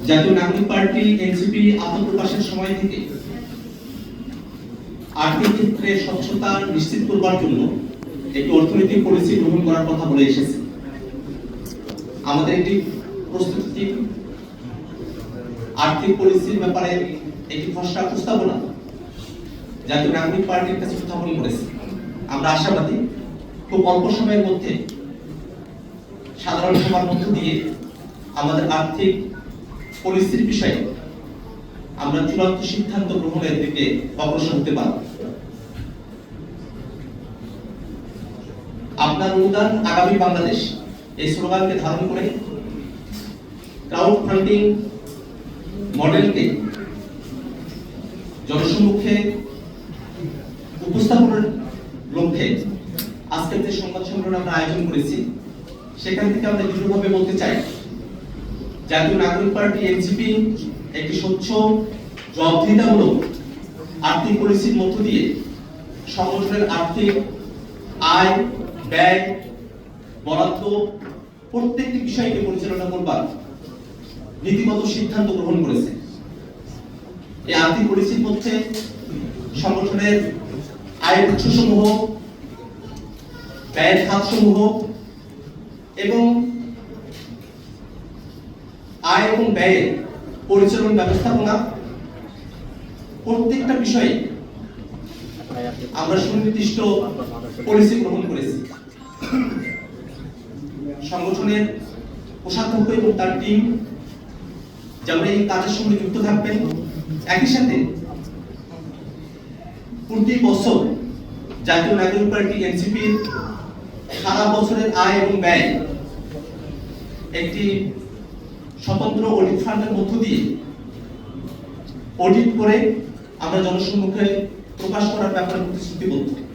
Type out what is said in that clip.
জাতীয় নাগরিক party NCP আত্মপ্রকাশের সময় থেকে আর্থিক ক্ষেত্রে স্বচ্ছতা নিশ্চিত করবার জন্য একটি অর্থনৈতিক পলিসি গ্রহণ করার কথা বলে এসেছে। আমাদের একটি প্রস্তুতি আর্থিক পলিসির ব্যাপারে একটি খসড়া প্রস্তাবনা জাতীয় নাগরিক পার্টির কাছে উত্থাপন করেছে। আমরা আশাবাদী খুব অল্প সময়ের মধ্যে সাধারণ সভার মধ্য দিয়ে আমাদের আর্থিক পলিসির বিষয়ে আমরা চূড়ান্ত সিদ্ধান্ত গ্রহণের দিকে অগ্রসর হতে পারব। আপনার অনুদান আগামী বাংলাদেশ এই স্লোগানকে ধারণ করে ক্রাউড ফান্ডিং মডেলকে জনসম্মুখে উপস্থাপনের লক্ষ্যে আজকের যে সংবাদ সম্মেলন আমরা আয়োজন করেছি সেখান থেকে আমরা দৃঢ়ভাবে বলতে চাই, জাতীয় নাগরিক পার্টি এনসিপি একটি স্বচ্ছ জবাবদিহিতামূলক আর্থিক পলিসির মধ্য দিয়ে সংগঠনের আর্থিক আয় ব্যয় বরাদ্দ প্রত্যেকটি বিষয়কে পরিচালনা করবার নীতিগত সিদ্ধান্ত গ্রহণ করেছে। এই আর্থিক পলিসির মধ্যে সংগঠনের আয়ের উৎসসমূহ, ব্যয়ের খাতসমূহ এবং আয় এবং ব্যয়ের পরিচালন ব্যবস্থাপনা প্রত্যেকটা বিষয়ে আমরা সুনির্দিষ্ট পলিসি গ্রহণ করেছি। সংগঠনের কোষাধ্যক্ষ এবং তার টিম যেমন এই কাজের সঙ্গে যুক্ত থাকবেন, একই সাথে প্রতি বছর জাতীয় নাগরিক পার্টি এনসিপির সারা বছরের আয় এবং ব্যয় একটি স্বতন্ত্র অডিট ফান্ডের মধ্য দিয়ে অডিট করে আমরা জনসম্মুখে প্রকাশ করার ব্যাপারে প্রতিশ্রুতিবদ্ধ।